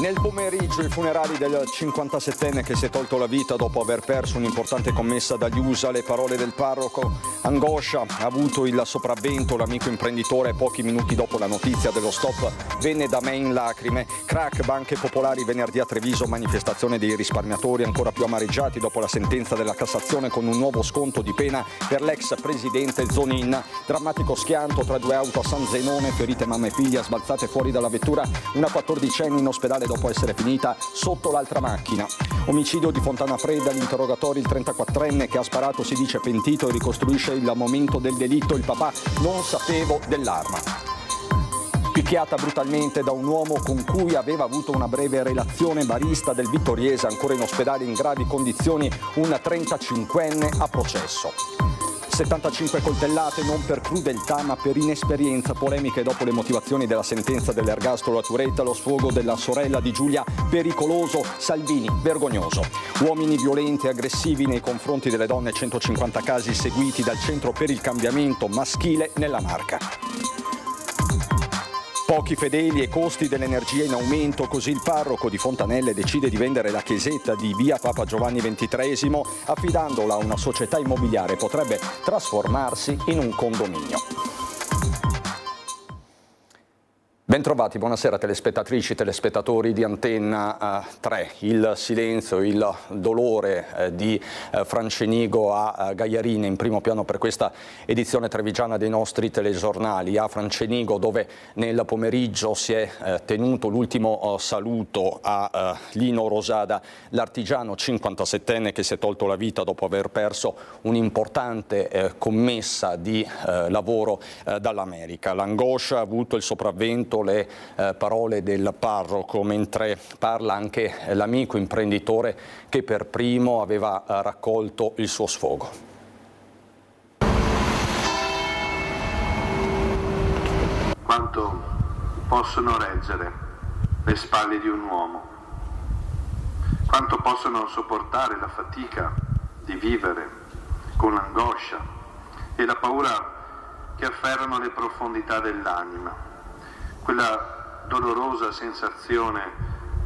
Nel pomeriggio i funerali del 57enne che si è tolto la vita dopo aver perso un'importante commessa dagli USA. Le parole del parroco: angoscia, ha avuto il sopravvento l'amico imprenditore. Pochi minuti dopo la notizia dello stop venne da me in lacrime. Crack, banche popolari venerdì a Treviso, manifestazione dei risparmiatori ancora più amareggiati dopo la sentenza della Cassazione con un nuovo sconto di pena per l'ex presidente Zonin. Drammatico schianto tra due auto a San Zenone, ferite mamma e figlia sbalzate fuori dalla vettura, una 14enne in ospedale dopo essere finita sotto l'altra macchina. Omicidio di Fontana Fredda, gli interrogatori, il 34enne che ha sparato si dice pentito e ricostruisce il momento del delitto. Il papà: non sapevo dell'arma. Picchiata brutalmente da un uomo con cui aveva avuto una breve relazione, barista del Vittoriese, ancora in ospedale in gravi condizioni, un 35enne a processo. 75 coltellate, non per crudeltà ma per inesperienza. Polemiche dopo le motivazioni della sentenza dell'ergastolo a Turetta. Lo sfogo della sorella di Giulia: pericoloso, Salvini vergognoso. Uomini violenti e aggressivi nei confronti delle donne, 150 casi seguiti dal Centro per il Cambiamento Maschile nella Marca. Pochi fedeli e costi dell'energia in aumento, così il parroco di Fontanelle decide di vendere la chiesetta di via Papa Giovanni XXIII affidandola a una società immobiliare. Potrebbe trasformarsi in un condominio. Bentrovati, buonasera telespettatrici, telespettatori di Antenna 3. Il silenzio, il dolore di Francenigo a Gaiarine in primo piano per questa edizione trevigiana dei nostri telegiornali. A Francenigo, dove nel pomeriggio si è tenuto l'ultimo saluto a Lino Rosada, l'artigiano 57enne che si è tolto la vita dopo aver perso un'importante commessa di lavoro dall'America. L'angoscia ha avuto il sopravvento, le parole del parroco, mentre parla anche l'amico imprenditore che per primo aveva raccolto il suo sfogo. Quanto possono reggere le spalle di un uomo? Quanto possono sopportare la fatica di vivere con l'angoscia e la paura che afferrano le profondità dell'anima? Quella dolorosa sensazione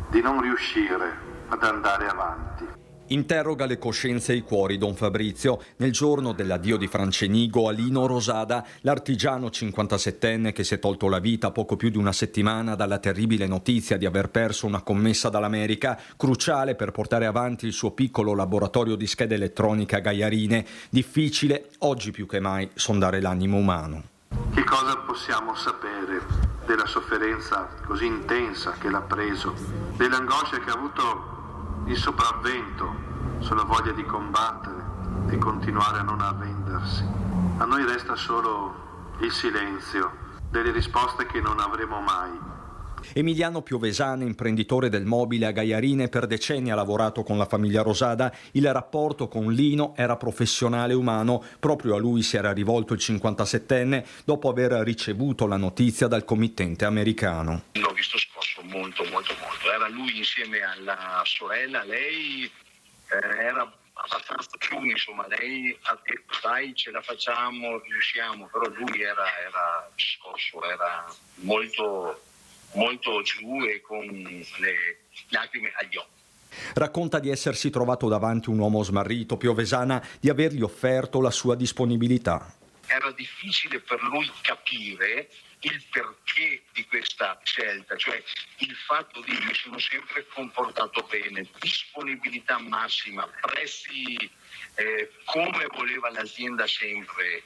di non riuscire ad andare avanti. Interroga le coscienze e i cuori Don Fabrizio. Nel giorno dell'addio di Francenigo a Lino Rosada, l'artigiano 57enne che si è tolto la vita poco più di una settimana dalla terribile notizia di aver perso una commessa dall'America, cruciale per portare avanti il suo piccolo laboratorio di schede elettroniche a Gaiarine. Difficile, oggi più che mai, sondare l'animo umano. Che cosa possiamo sapere della sofferenza così intensa che l'ha preso, dell'angoscia che ha avuto il sopravvento sulla voglia di combattere e continuare a non arrendersi? A noi resta solo il silenzio, delle risposte che non avremo mai. Emiliano Piovesana, imprenditore del mobile a Gaiarine, per decenni ha lavorato con la famiglia Rosada. Il rapporto con Lino era professionale e umano. Proprio a lui si era rivolto il 57enne dopo aver ricevuto la notizia dal committente americano. L'ho visto scosso molto. Era lui insieme alla sorella, lei era abbastanza giù, insomma, lei ha detto dai ce la facciamo, riusciamo, però lui era scosso, era molto giù e con le lacrime agli occhi. Racconta di essersi trovato davanti un uomo smarrito. Piovesana di avergli offerto la sua disponibilità. Era difficile per lui capire il perché di questa scelta, cioè il fatto di mi sono sempre comportato bene, disponibilità massima, prezzi come voleva l'azienda sempre,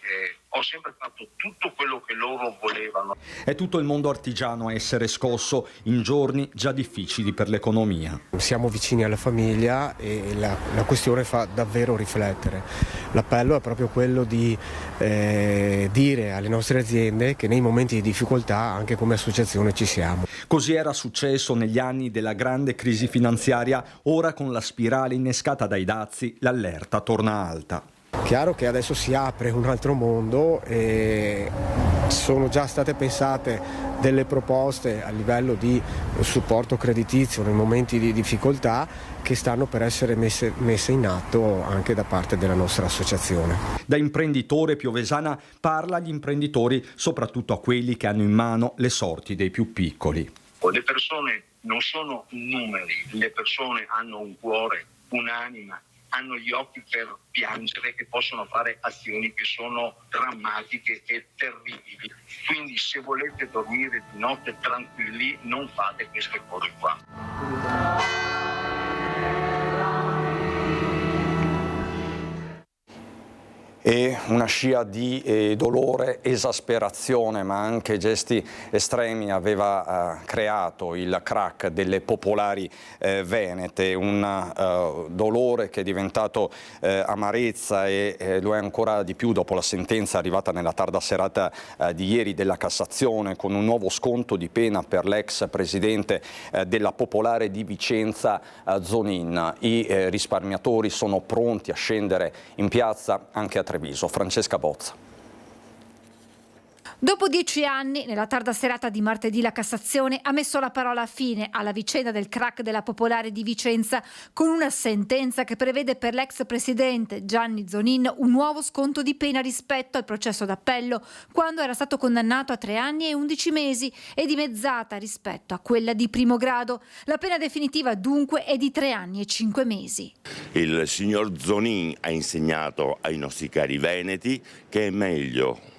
ho sempre fatto tutto quello che loro volevano. È tutto il mondo artigiano a essere scosso in giorni già difficili per l'economia. Siamo vicini alla famiglia e la questione fa davvero riflettere. L'appello è proprio quello di dire alle nostre aziende che nei momenti di difficoltà anche come associazione ci siamo. Così era successo negli anni della grande crisi finanziaria. Ora, con la spirale innescata dai dazi, l'allerta torna alta. Chiaro che adesso si apre un altro mondo e sono già state pensate delle proposte a livello di supporto creditizio nei momenti di difficoltà che stanno per essere messe in atto anche da parte della nostra associazione. Da imprenditore Piovesana parla agli imprenditori, soprattutto a quelli che hanno in mano le sorti dei più piccoli. Le persone non sono numeri, le persone hanno un cuore, un'anima, hanno gli occhi per piangere e possono fare azioni che sono drammatiche e terribili. Quindi se volete dormire di notte tranquilli, non fate queste cose qua. E una scia di dolore, esasperazione, ma anche gesti estremi aveva creato il crack delle popolari venete, un dolore che è diventato amarezza e lo è ancora di più dopo la sentenza arrivata nella tarda serata di ieri della Cassazione, con un nuovo sconto di pena per l'ex presidente della Popolare di Vicenza Zonin. I risparmiatori sono pronti a scendere in piazza anche a Treviso. Francesca Bozza. Dopo 10 anni, nella tarda serata di martedì, la Cassazione ha messo la parola fine alla vicenda del crack della Popolare di Vicenza con una sentenza che prevede per l'ex presidente Gianni Zonin un nuovo sconto di pena rispetto al processo d'appello, quando era stato condannato a 3 anni e 11 mesi e dimezzata rispetto a quella di primo grado. La pena definitiva dunque è di 3 anni e 5 mesi. Il signor Zonin ha insegnato ai nostri cari veneti che è meglio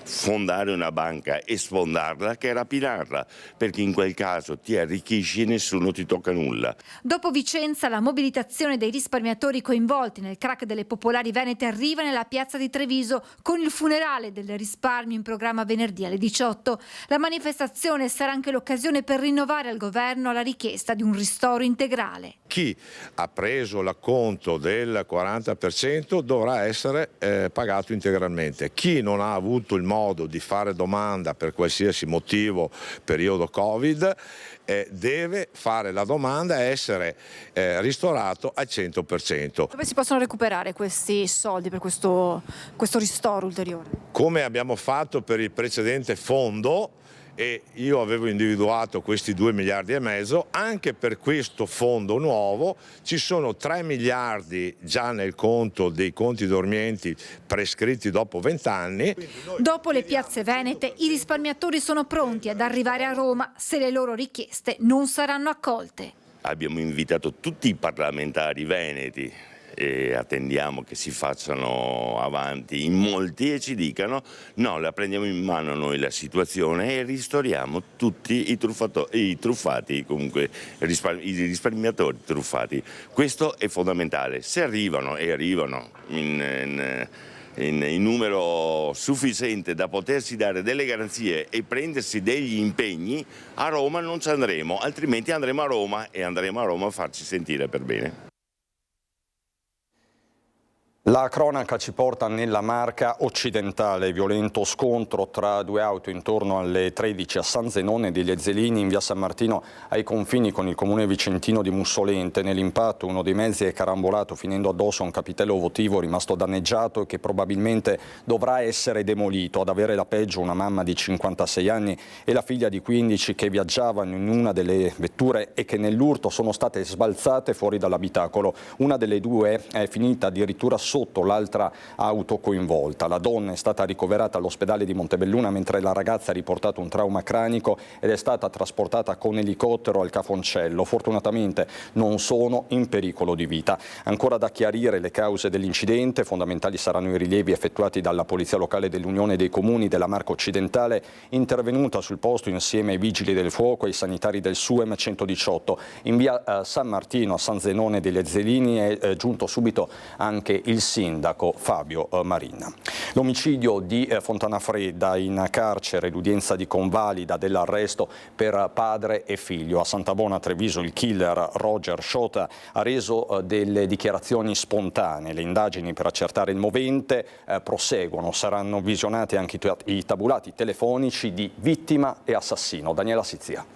fondare una banca e sfondarla che rapinarla, perché in quel caso ti arricchisci e nessuno ti tocca nulla. Dopo Vicenza, la mobilitazione dei risparmiatori coinvolti nel crack delle Popolari venete arriva nella piazza di Treviso con il funerale del risparmio in programma venerdì alle 18. La manifestazione sarà anche l'occasione per rinnovare al governo la richiesta di un ristoro integrale. Chi ha preso l'acconto del 40% dovrà essere pagato integralmente. Chi non ha avuto il modo di fare domanda per qualsiasi motivo, periodo Covid, deve fare la domanda e essere ristorato al 100%. Dove si possono recuperare questi soldi per questo ristoro ulteriore? Come abbiamo fatto per il precedente fondo, e io avevo individuato questi 2 miliardi e mezzo, anche per questo fondo nuovo ci sono 3 miliardi già nel conto dei conti dormienti prescritti dopo 20 anni. Dopo le piazze venete, i risparmiatori sono pronti ad arrivare a Roma se le loro richieste non saranno accolte. Abbiamo invitato tutti i parlamentari veneti e attendiamo che si facciano avanti in molti e ci dicano no, la prendiamo in mano noi la situazione e ristoriamo tutti i truffati, comunque i risparmiatori truffati. Questo è fondamentale. Se arrivano e arrivano in numero sufficiente da potersi dare delle garanzie e prendersi degli impegni, a Roma non ci andremo, altrimenti andremo a Roma e andremo a Roma a farci sentire per bene. La cronaca ci porta nella Marca occidentale, violento scontro tra 2 auto intorno alle 13 a San Zenone degli Ezzelini in via San Martino ai confini con il comune vicentino di Mussolente. Nell'impatto uno dei mezzi è carambolato finendo addosso a un capitello votivo rimasto danneggiato e che probabilmente dovrà essere demolito. Ad avere la peggio una mamma di 56 anni e la figlia di 15 che viaggiavano in una delle vetture e che nell'urto sono state sbalzate fuori dall'abitacolo. Una delle 2 è finita addirittura sotto l'altra auto coinvolta. La donna è stata ricoverata all'ospedale di Montebelluna mentre la ragazza ha riportato un trauma cranico ed è stata trasportata con elicottero al Cafoncello. Fortunatamente non sono in pericolo di vita. Ancora da chiarire le cause dell'incidente, fondamentali saranno i rilievi effettuati dalla Polizia Locale dell'Unione dei Comuni della Marca occidentale, intervenuta sul posto insieme ai Vigili del Fuoco e ai sanitari del SUEM 118. In via San Martino a San Zenone degli Ezzelini è giunto subito anche il sindaco Fabio Marina. L'omicidio di Fontana Fredda, in carcere l'udienza di convalida dell'arresto per padre e figlio. A Santabona Treviso il killer Roger Sciota ha reso delle dichiarazioni spontanee. Le indagini per accertare il movente proseguono, saranno visionati anche i tabulati telefonici di vittima e assassino. Daniela Sizia.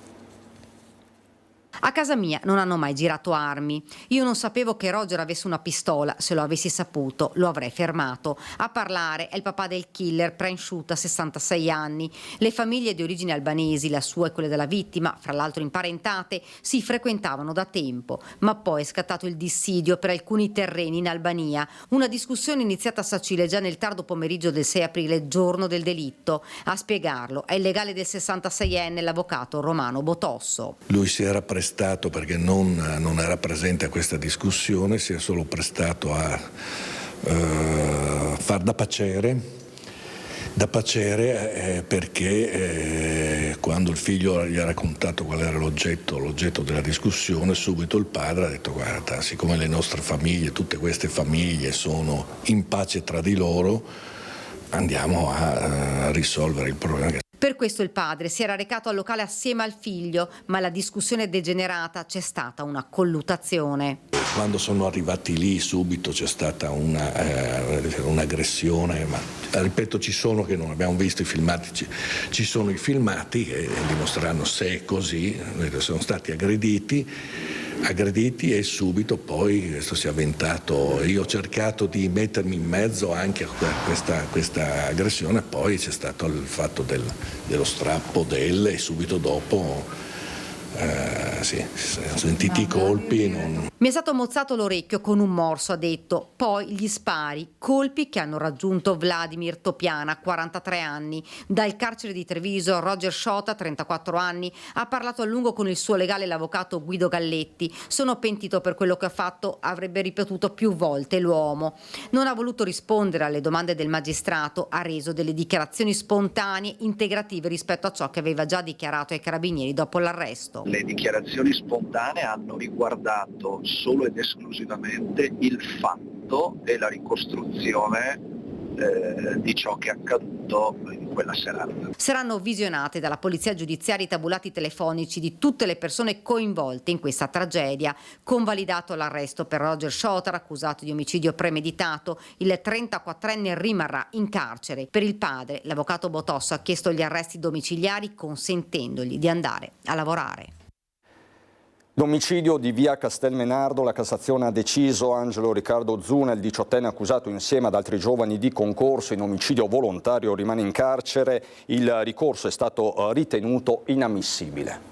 A casa mia non hanno mai girato armi. Io non sapevo che Roger avesse una pistola, se lo avessi saputo lo avrei fermato. A parlare è il papà del killer, Prensciuta, 66 anni. Le famiglie di origini albanesi, la sua e quelle della vittima, fra l'altro imparentate, si frequentavano da tempo, ma poi è scattato il dissidio per alcuni terreni in Albania. Una discussione iniziata a Sacile già nel tardo pomeriggio del 6 aprile, giorno del delitto. A spiegarlo è il legale del 66enne, l'avvocato Romano Botosso. Lui si era prestato, perché non era presente a questa discussione, si è solo prestato a far da pacere perché quando il figlio gli ha raccontato qual era l'oggetto della discussione, subito il padre ha detto: guarda, siccome le nostre famiglie, tutte queste famiglie sono in pace tra di loro, andiamo a risolvere il problema. Per questo il padre si era recato al locale assieme al figlio, ma la discussione è degenerata, c'è stata una colluttazione. Quando sono arrivati lì subito c'è stata un'aggressione, ma ripeto, ci sono, che non abbiamo visto i filmati, ci sono i filmati che dimostreranno se è così. Sono stati aggrediti e subito poi questo si è avventato. Io ho cercato di mettermi in mezzo anche a questa aggressione, poi c'è stato il fatto dello strappo e subito dopo si sono sentiti i colpi. Mi è stato mozzato l'orecchio con un morso, ha detto, poi gli spari, colpi che hanno raggiunto Vladimir Topiana, 43 anni. Dal carcere di Treviso Roger Shota, 34 anni, ha parlato a lungo con il suo legale, l'avvocato Guido Galletti. Sono pentito per quello che ha fatto, avrebbe ripetuto più volte l'uomo. Non ha voluto rispondere alle domande del magistrato, ha reso delle dichiarazioni spontanee integrative rispetto a ciò che aveva già dichiarato ai carabinieri dopo l'arresto. Le dichiarazioni spontanee hanno riguardato solo ed esclusivamente il fatto e la ricostruzione di ciò che è accaduto in quella serata. Saranno visionate dalla polizia giudiziaria i tabulati telefonici di tutte le persone coinvolte in questa tragedia. Convalidato l'arresto per Roger Shota, accusato di omicidio premeditato, il 34enne rimarrà in carcere. Per il padre, l'avvocato Botosso ha chiesto gli arresti domiciliari consentendogli di andare a lavorare. L'omicidio di via Castelmenardo, la Cassazione ha deciso Angelo Riccardo Zuna, il 18enne accusato insieme ad altri giovani di concorso in omicidio volontario, rimane in carcere. Il ricorso è stato ritenuto inammissibile.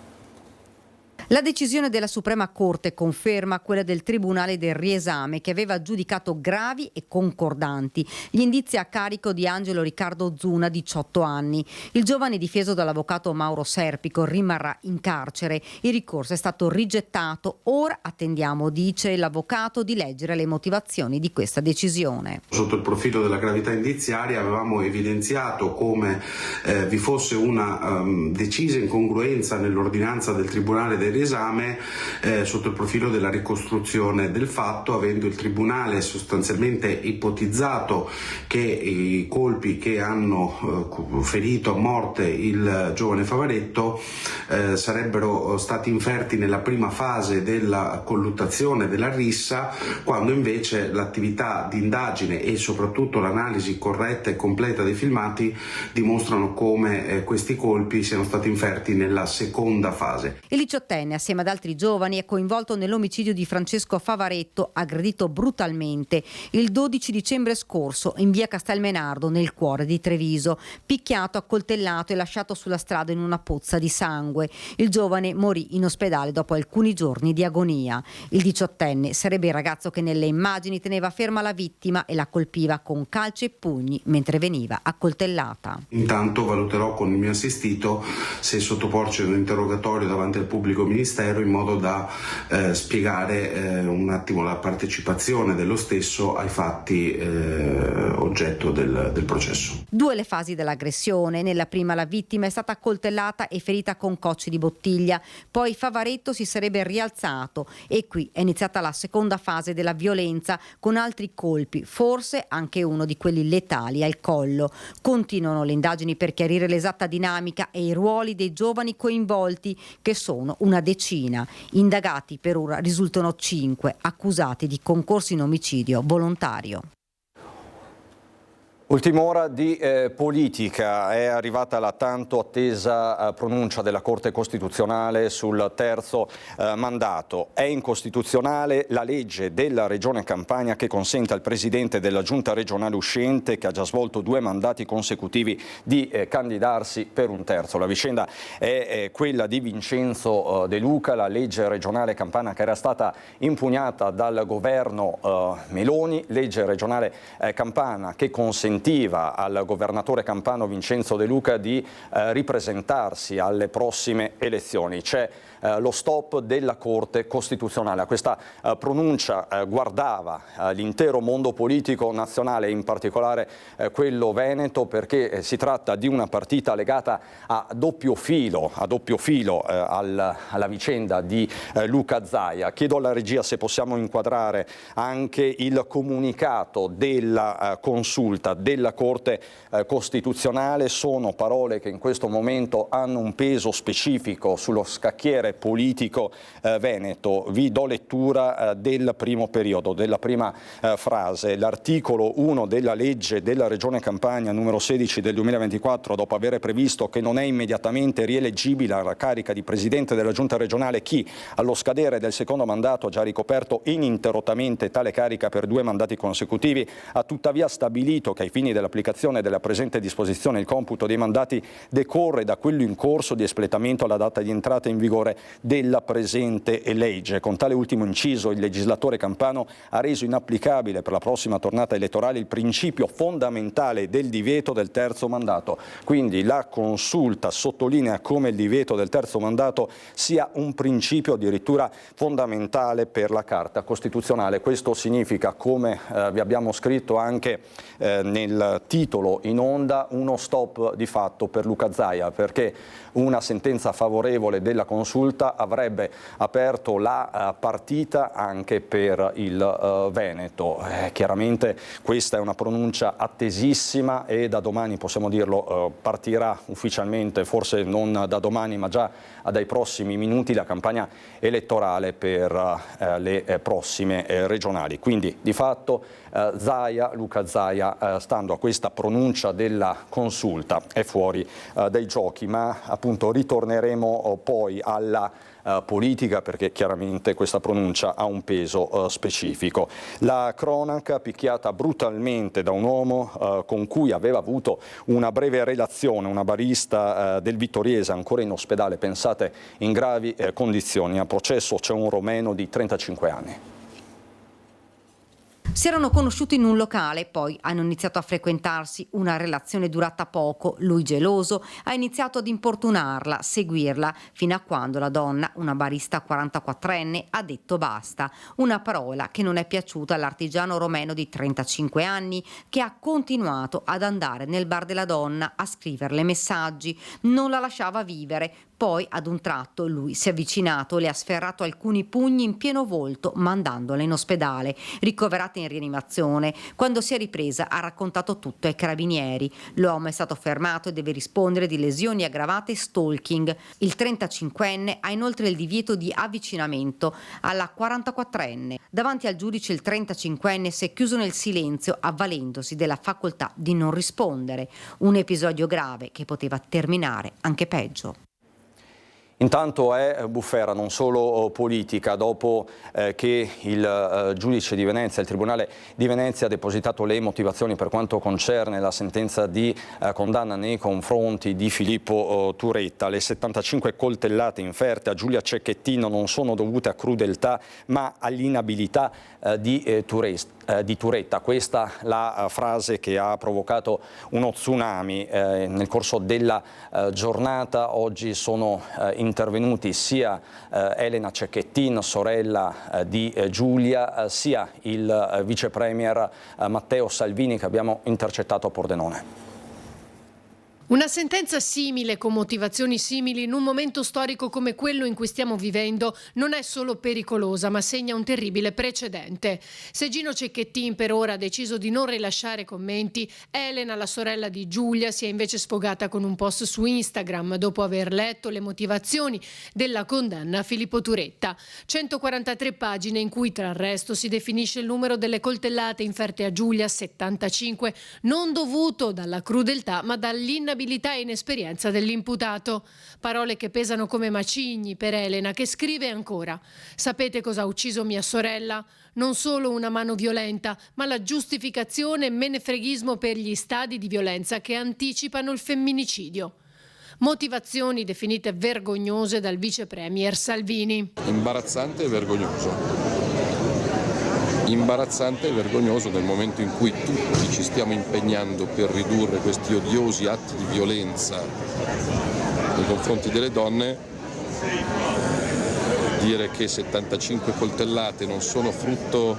La decisione della Suprema Corte conferma quella del Tribunale del Riesame, che aveva giudicato gravi e concordanti gli indizi a carico di Angelo Riccardo Zuna, 18 anni. Il giovane, difeso dall'avvocato Mauro Serpico, rimarrà in carcere. Il ricorso è stato rigettato. Ora attendiamo, dice l'avvocato, di leggere le motivazioni di questa decisione. Sotto il profilo della gravità indiziaria avevamo evidenziato come vi fosse una decisa incongruenza nell'ordinanza del Tribunale del Riesame sotto il profilo della ricostruzione del fatto, avendo il Tribunale sostanzialmente ipotizzato che i colpi che hanno ferito a morte il giovane Favaretto sarebbero stati inferti nella prima fase della colluttazione della rissa, quando invece l'attività di indagine e soprattutto l'analisi corretta e completa dei filmati dimostrano come questi colpi siano stati inferti nella seconda fase. Il 18enne, assieme ad altri giovani, è coinvolto nell'omicidio di Francesco Favaretto, aggredito brutalmente il 12 dicembre scorso in via Castelmenardo, nel cuore di Treviso, picchiato, accoltellato e lasciato sulla strada in una pozza di sangue. Il giovane morì in ospedale dopo alcuni giorni di agonia. Il 18enne sarebbe il ragazzo che nelle immagini teneva ferma la vittima e la colpiva con calci e pugni mentre veniva accoltellata. Intanto valuterò con il mio assistito se sottoporci un interrogatorio davanti al pubblico ministero, in modo da spiegare un attimo la partecipazione dello stesso ai fatti oggetto del processo. 2 le fasi dell'aggressione. Nella prima la vittima è stata accoltellata e ferita con cocci di bottiglia, poi Favaretto si sarebbe rialzato e qui è iniziata la seconda fase della violenza con altri colpi, forse anche uno di quelli letali al collo. Continuano le indagini per chiarire l'esatta dinamica e i ruoli dei giovani coinvolti, che sono una decina. Indagati per ora risultano 5, accusati di concorso in omicidio volontario. Ultima ora di politica, è arrivata la tanto attesa pronuncia della Corte Costituzionale sul terzo mandato. È incostituzionale la legge della Regione Campania che consente al Presidente della Giunta regionale uscente, che ha già svolto 2 mandati consecutivi, di candidarsi per un terzo. La vicenda è quella di Vincenzo De Luca, la legge regionale campana che era stata impugnata dal governo Meloni, legge regionale campana che consentiva al governatore campano Vincenzo De Luca di ripresentarsi alle prossime elezioni. C'è lo stop della Corte Costituzionale. Questa pronuncia guardava l'intero mondo politico nazionale, in particolare quello veneto, perché si tratta di una partita legata a doppio filo alla vicenda di Luca Zaia. Chiedo alla regia se possiamo inquadrare anche il comunicato della consulta della Corte Costituzionale. Sono parole che in questo momento hanno un peso specifico sullo scacchiere politico veneto. Vi do lettura del primo periodo, della prima frase. L'articolo 1 della legge della Regione Campania numero 16 del 2024, dopo aver previsto che non è immediatamente rieleggibile alla carica di Presidente della Giunta regionale chi, allo scadere del secondo mandato, ha già ricoperto ininterrottamente tale carica per 2 mandati consecutivi, ha tuttavia stabilito che ai fini dell'applicazione della presente disposizione il computo dei mandati decorre da quello in corso di espletamento alla data di entrata in vigore della presente legge. Con tale ultimo inciso il legislatore campano ha reso inapplicabile per la prossima tornata elettorale il principio fondamentale del divieto del terzo mandato. Quindi la consulta sottolinea come il divieto del terzo mandato sia un principio addirittura fondamentale per la Carta Costituzionale. Questo significa, come vi abbiamo scritto anche nel titolo in onda, uno stop di fatto per Luca Zaia, perché una sentenza favorevole della consulta avrebbe aperto la partita anche per il Veneto. Chiaramente questa è una pronuncia attesissima e da domani, possiamo dirlo, partirà ufficialmente, forse non da domani ma già dai prossimi minuti, la campagna elettorale per le prossime regionali. Quindi di fatto Luca Zaia, stando a questa pronuncia della consulta, è fuori dai giochi, ma appunto ritorneremo poi alla politica, perché chiaramente questa pronuncia ha un peso specifico. La cronaca, picchiata brutalmente da un uomo con cui aveva avuto una breve relazione, una barista del Vittoriese, ancora in ospedale, pensate, in gravi condizioni. A processo c'è un romeno di 35 anni. Si erano conosciuti in un locale, poi hanno iniziato a frequentarsi, una relazione durata poco, lui geloso ha iniziato ad importunarla, seguirla, fino a quando la donna, una barista 44enne, ha detto basta, una parola che non è piaciuta all'artigiano romeno di 35 anni che ha continuato ad andare nel bar della donna a scriverle messaggi, non la lasciava vivere. Poi ad un tratto lui si è avvicinato, le ha sferrato alcuni pugni in pieno volto, mandandola in ospedale. Ricoverata in rianimazione, quando si è ripresa ha raccontato tutto ai carabinieri. L'uomo è stato fermato e deve rispondere di lesioni aggravate e stalking. Il 35enne ha inoltre il divieto di avvicinamento alla 44enne. Davanti al giudice il 35enne si è chiuso nel silenzio, avvalendosi della facoltà di non rispondere. Un episodio grave che poteva terminare anche peggio. Intanto è bufera non solo politica, dopo che il giudice di Venezia, il Tribunale di Venezia ha depositato le motivazioni per quanto concerne la sentenza di condanna nei confronti di Filippo Turetta. Le 75 coltellate inferte a Giulia Cecchettino non sono dovute a crudeltà ma all'inabilità di Turetta. Questa la frase che ha provocato uno tsunami nel corso della giornata. Oggi sono intervenuti sia Elena Cecchettin, sorella di Giulia, sia il vice premier Matteo Salvini, che abbiamo intercettato a Pordenone. Una sentenza simile, con motivazioni simili, in un momento storico come quello in cui stiamo vivendo, non è solo pericolosa, ma segna un terribile precedente. Se Gino Cecchettin per ora ha deciso di non rilasciare commenti, Elena, la sorella di Giulia, si è invece sfogata con un post su Instagram dopo aver letto le motivazioni della condanna a Filippo Turetta. 143 pagine in cui, tra il resto, si definisce il numero delle coltellate inferte a Giulia, 75, non dovuto dalla crudeltà, ma dall'inabilità e inesperienza dell'imputato. Parole che pesano come macigni per Elena, che scrive ancora: sapete cosa ha ucciso mia sorella? Non solo una mano violenta, ma la giustificazione e menefreghismo per gli stadi di violenza che anticipano il femminicidio. Motivazioni definite vergognose dal vice premier Salvini. Imbarazzante e vergognoso. Imbarazzante e vergognoso nel momento in cui tutti ci stiamo impegnando per ridurre questi odiosi atti di violenza nei confronti delle donne. Dire che 75 coltellate non sono frutto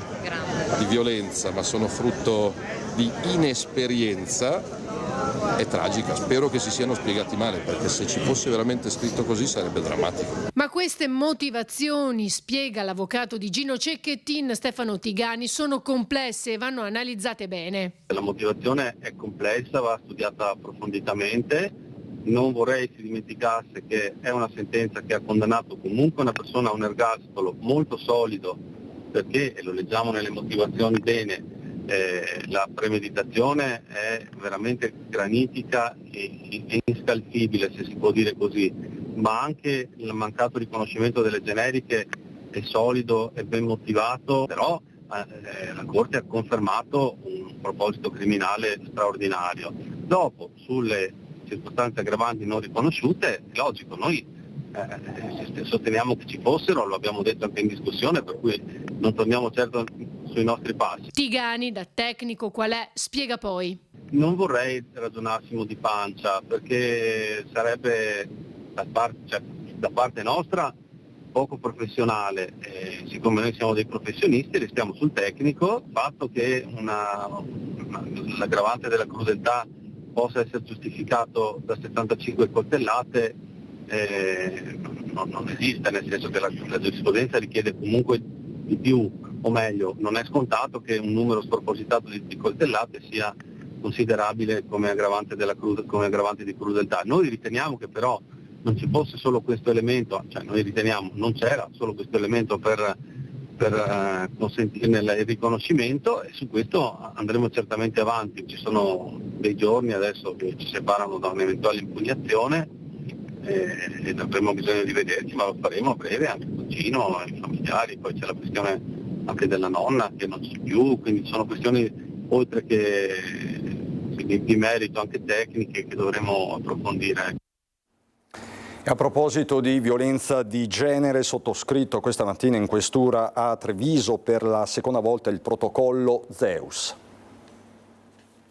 di violenza, ma sono frutto di inesperienza è tragica. Spero che si siano spiegati male, perché se ci fosse veramente scritto così sarebbe drammatico. Ma queste motivazioni, spiega l'avvocato di Gino Cecchettin Stefano Tigani, sono complesse e vanno analizzate bene. La motivazione è complessa, va studiata approfonditamente. Non vorrei si dimenticasse che è una sentenza che ha condannato comunque una persona a un ergastolo molto solido, perché, e lo leggiamo nelle motivazioni bene, la premeditazione è veramente granitica e inscalfibile, se si può dire così, ma anche il mancato riconoscimento delle generiche è solido e ben motivato, però la Corte ha confermato un proposito criminale straordinario. Dopo, sulle circostanze aggravanti non riconosciute, è logico, noi sosteniamo che ci fossero, lo abbiamo detto anche in discussione, per cui non torniamo certo sui nostri passi. Tigani, da tecnico qual è, spiega poi. Non vorrei ragionassimo di pancia, perché sarebbe da parte nostra poco professionale. Siccome noi siamo dei professionisti, restiamo sul tecnico. Il fatto che l'aggravante della crudeltà possa essere giustificato da 75 coltellate non esiste, nel senso che la giurisprudenza richiede comunque di più, o meglio, non è scontato che un numero spropositato di coltellate sia considerabile come aggravante di crudeltà. Noi riteniamo che però non ci fosse solo questo elemento, non c'era solo questo elemento per consentirne il riconoscimento, e su questo andremo certamente avanti. Ci sono dei giorni adesso che ci separano da un'eventuale impugnazione e avremo bisogno di vederci, ma lo faremo a breve anche con Gino, i familiari, poi c'è la questione anche della nonna che non c'è più, quindi sono questioni oltre che di merito anche tecniche che dovremo approfondire. A proposito di violenza di genere, sottoscritto questa mattina in questura a Treviso per la seconda volta il protocollo Zeus.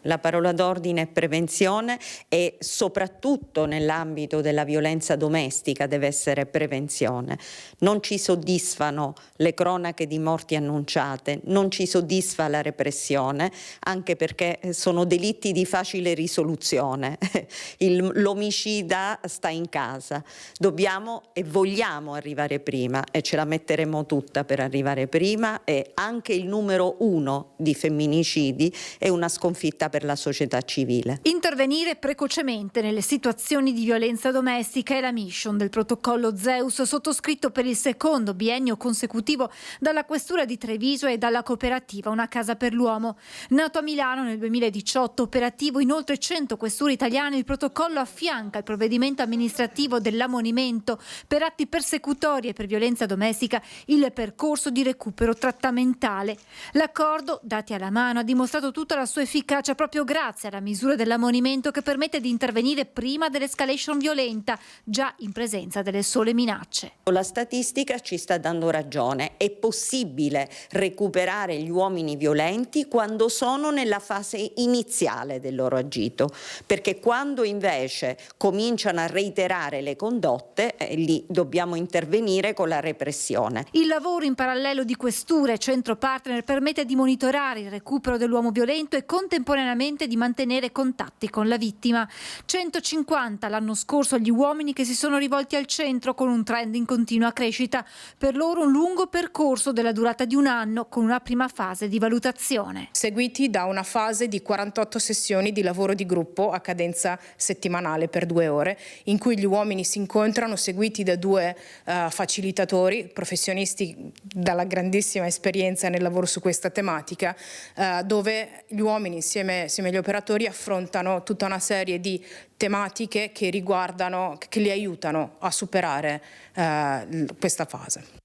La parola d'ordine è prevenzione, e soprattutto nell'ambito della violenza domestica deve essere prevenzione. Non ci soddisfano le cronache di morti annunciate, non ci soddisfa la repressione, anche perché sono delitti di facile risoluzione. L'omicida sta in casa. Dobbiamo e vogliamo arrivare prima, e ce la metteremo tutta per arrivare prima, e anche il numero 1 di femminicidi è una sconfitta per la società civile. Intervenire precocemente nelle situazioni di violenza domestica è la mission del protocollo Zeus, sottoscritto per il secondo biennio consecutivo dalla Questura di Treviso e dalla cooperativa Una Casa per l'Uomo. Nato a Milano nel 2018, operativo in oltre 100 questure italiane, il protocollo affianca il provvedimento amministrativo dell'ammonimento per atti persecutori e per violenza domestica il percorso di recupero trattamentale. L'accordo, dati alla mano, ha dimostrato tutta la sua efficacia proprio grazie alla misura dell'ammonimento, che permette di intervenire prima dell'escalation violenta, già in presenza delle sole minacce. La statistica ci sta dando ragione. È possibile recuperare gli uomini violenti quando sono nella fase iniziale del loro agito, perché quando invece cominciano a reiterare le condotte, lì dobbiamo intervenire con la repressione. Il lavoro in parallelo di questure e centro partner permette di monitorare il recupero dell'uomo violento e contemporaneamente quotidianamente di mantenere contatti con la vittima. 150 l'anno scorso gli uomini che si sono rivolti al centro, con un trend in continua crescita. Per loro un lungo percorso della durata di un anno, con una prima fase di valutazione. Seguiti da una fase di 48 sessioni di lavoro di gruppo a cadenza settimanale per 2 ore, in cui gli uomini si incontrano, seguiti da 2 facilitatori, professionisti dalla grandissima esperienza nel lavoro su questa tematica, dove gli uomini insieme agli operatori affrontano tutta una serie di tematiche che li aiutano a superare questa fase.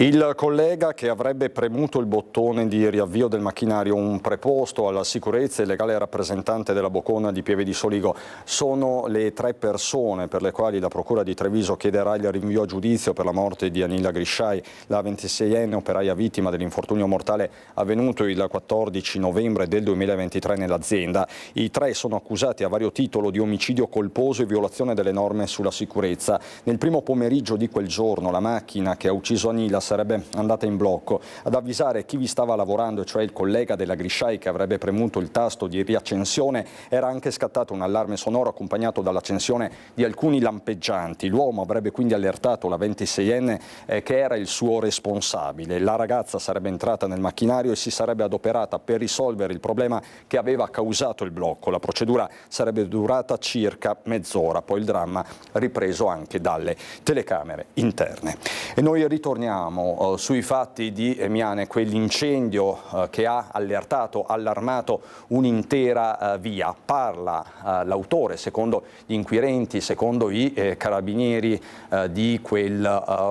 Il collega che avrebbe premuto il bottone di riavvio del macchinario, un preposto alla sicurezza e legale rappresentante della Boccona di Pieve di Soligo, sono le 3 persone per le quali la Procura di Treviso chiederà il rinvio a giudizio per la morte di Anila Grisciai, la 26enne operaia vittima dell'infortunio mortale avvenuto il 14 novembre del 2023 nell'azienda. I 3 sono accusati a vario titolo di omicidio colposo e violazione delle norme sulla sicurezza. Nel primo pomeriggio di quel giorno la macchina che ha ucciso Anila sarebbe andata in blocco. Ad avvisare chi vi stava lavorando, cioè il collega della Grisciai che avrebbe premuto il tasto di riaccensione, era anche scattato un allarme sonoro accompagnato dall'accensione di alcuni lampeggianti. L'uomo avrebbe quindi allertato la 26enne che era il suo responsabile. La ragazza sarebbe entrata nel macchinario e si sarebbe adoperata per risolvere il problema che aveva causato il blocco. La procedura sarebbe durata circa mezz'ora, poi il dramma ripreso anche dalle telecamere interne. E noi ritorniamo sui fatti di Miane, quell'incendio che ha allarmato un'intera via. Parla l'autore, secondo gli inquirenti, secondo i carabinieri di quel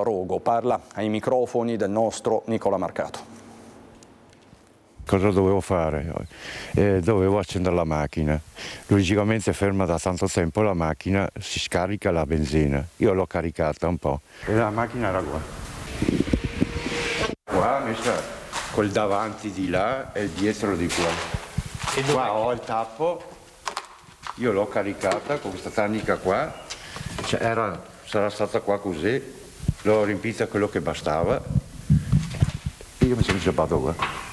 rogo. Parla ai microfoni del nostro Nicola Marcato. Cosa dovevo fare? Dovevo accendere la macchina. Logicamente ferma da tanto tempo la macchina, si scarica la benzina. Io l'ho caricata un po'. E la macchina era qua. Qua messa col davanti di là e dietro di qua. E qua ho il tappo, io l'ho caricata con questa tanica qua, sarà stata qua così, l'ho riempita quello che bastava e io mi sono inceppato qua.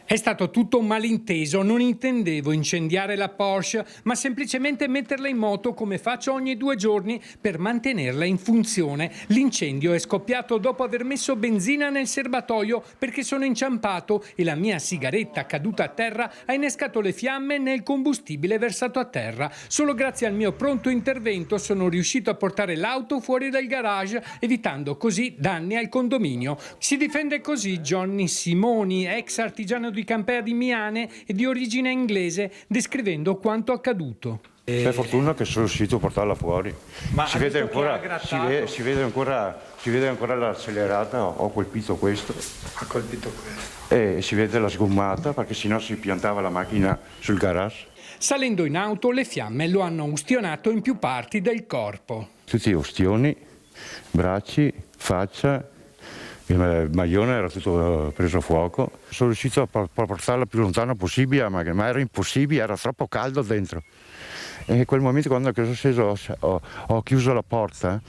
È stato tutto un malinteso, non intendevo incendiare la Porsche, ma semplicemente metterla in moto come faccio ogni 2 giorni per mantenerla in funzione. L'incendio è scoppiato dopo aver messo benzina nel serbatoio perché sono inciampato e la mia sigaretta caduta a terra ha innescato le fiamme nel combustibile versato a terra. Solo grazie al mio pronto intervento sono riuscito a portare l'auto fuori dal garage, evitando così danni al condominio. Si difende così Johnny Simoni, ex artigiano di Campea di Miane e di origine inglese, descrivendo quanto accaduto. Per fortuna che sono riuscito a portarla fuori. Ma si vede ancora l'accelerata, ho colpito questo. Ha colpito questo. E si vede la sgommata perché sennò si piantava la macchina sul garage. Salendo in auto le fiamme lo hanno ustionato in più parti del corpo. Tutti ustioni, bracci, faccia. Il maglione era tutto preso a fuoco. Sono riuscito a portarla più lontano possibile, ma era impossibile, era troppo caldo dentro. E in quel momento, quando ho sceso, ho chiuso la porta.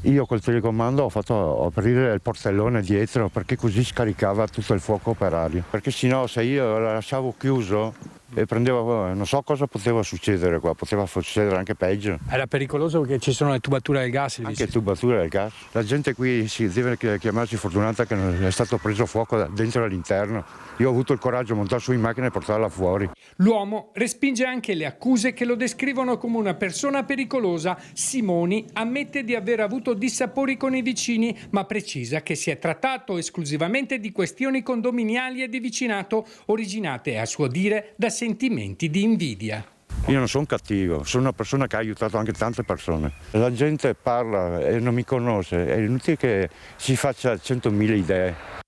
Io col telecomando ho fatto aprire il portellone dietro perché così scaricava tutto il fuoco operario. Perché sennò se io la lasciavo chiuso e prendevo, non so cosa poteva succedere qua, poteva succedere anche peggio. Era pericoloso perché ci sono le tubature del gas. Anche tubature del gas. La gente qui si deve chiamarsi fortunata che non è stato preso fuoco dentro all'interno. Io ho avuto il coraggio di montare su in macchina e portarla fuori. L'uomo respinge anche le accuse che lo descrivono come una persona pericolosa. Simoni ammette di aver avuto dissapori con i vicini, ma precisa che si è trattato esclusivamente di questioni condominiali e di vicinato originate, a suo dire, da sentimenti di invidia. Io non sono cattivo, sono una persona che ha aiutato anche tante persone. La gente parla e non mi conosce, è inutile che si faccia 100.000 idee.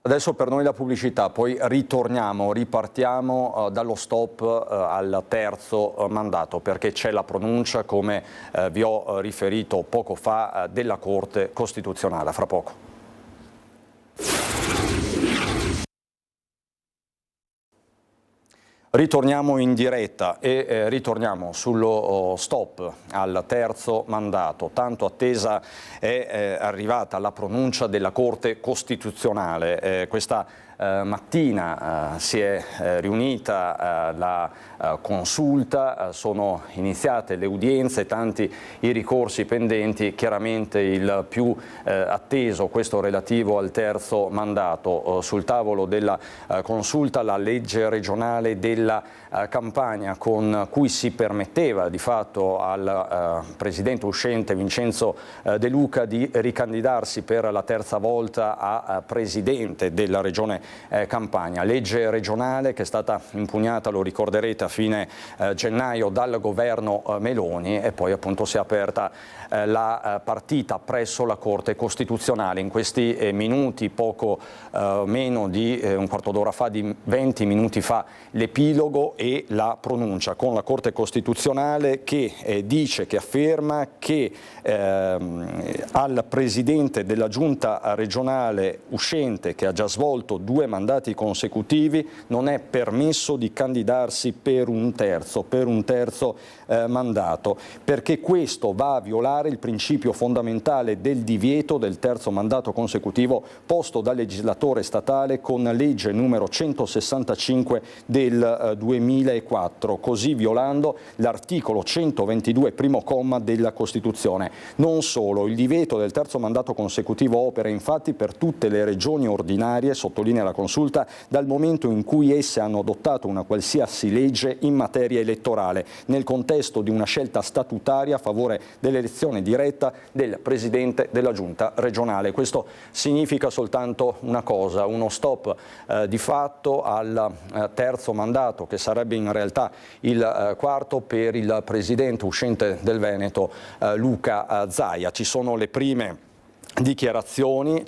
Adesso per noi la pubblicità, poi ripartiamo dallo stop al terzo mandato, perché c'è la pronuncia, come vi ho riferito poco fa, della Corte Costituzionale. Fra poco. Ritorniamo in diretta e ritorniamo sullo stop al terzo mandato. Tanto attesa è arrivata la pronuncia della Corte Costituzionale. Questa mattina si è riunita la consulta, sono iniziate le udienze, tanti i ricorsi pendenti, chiaramente il più atteso, questo relativo al terzo mandato. Sul tavolo della consulta la legge regionale della Campania, con cui si permetteva di fatto al presidente uscente Vincenzo De Luca di ricandidarsi per la terza volta a presidente della regione Campania. Legge regionale che è stata impugnata, lo ricorderete, a fine gennaio dal governo Meloni, e poi appunto si è aperta la partita presso la Corte Costituzionale. In questi minuti, poco meno di un quarto d'ora fa, di 20 minuti fa, l'epilogo e la pronuncia con la Corte Costituzionale che dice, che afferma che al presidente della giunta regionale uscente, che ha già svolto 2 mandati consecutivi, non è permesso di candidarsi per un terzo mandato, perché questo va a violare il principio fondamentale del divieto del terzo mandato consecutivo posto dal legislatore statale con legge numero 165 del 2004, così violando l'articolo 122 primo comma della Costituzione. Non solo, il divieto del terzo mandato consecutivo opera infatti per tutte le regioni ordinarie, sottolinea la consulta, dal momento in cui esse hanno adottato una qualsiasi legge in materia elettorale, nel contesto di una scelta statutaria a favore dell'elezione diretta del presidente della giunta regionale. Questo significa soltanto una cosa, uno stop di fatto al terzo mandato, che sarebbe in realtà il quarto, per il presidente uscente del Veneto Luca Zaia. Ci sono le prime dichiarazioni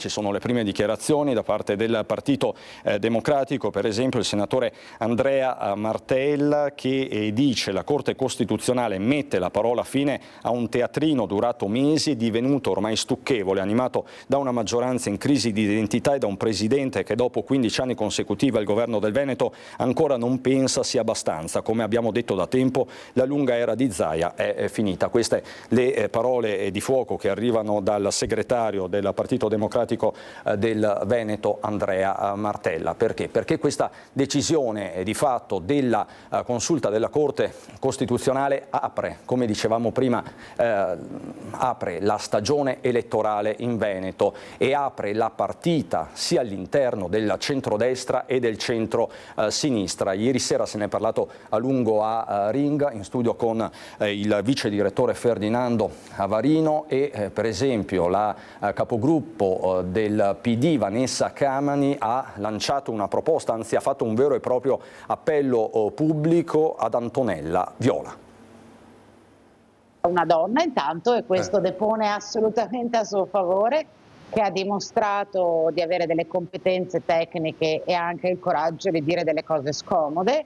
da parte del Partito Democratico, per esempio il senatore Andrea Martella, che dice: la Corte Costituzionale mette la parola fine a un teatrino durato mesi e divenuto ormai stucchevole, animato da una maggioranza in crisi di identità e da un presidente che dopo 15 anni consecutivi al governo del Veneto ancora non pensa sia abbastanza. Come abbiamo detto da tempo, la lunga era di Zaia è finita. Queste le parole di fuoco che arrivano dal segretario del Partito Democratico del Veneto Andrea Martella. Perché? Perché questa decisione di fatto della consulta della Corte Costituzionale apre, come dicevamo prima, apre la stagione elettorale in Veneto e apre la partita sia all'interno del centrodestra e del centro-sinistra. Ieri sera se ne è parlato a lungo a Ring, in studio con il vice direttore Ferdinando Avarino e per esempio la capogruppo del PD Vanessa Camani ha lanciato una proposta, anzi ha fatto un vero e proprio appello pubblico ad Antonella Viola. Una donna intanto, e questo depone assolutamente a suo favore, che ha dimostrato di avere delle competenze tecniche e anche il coraggio di dire delle cose scomode.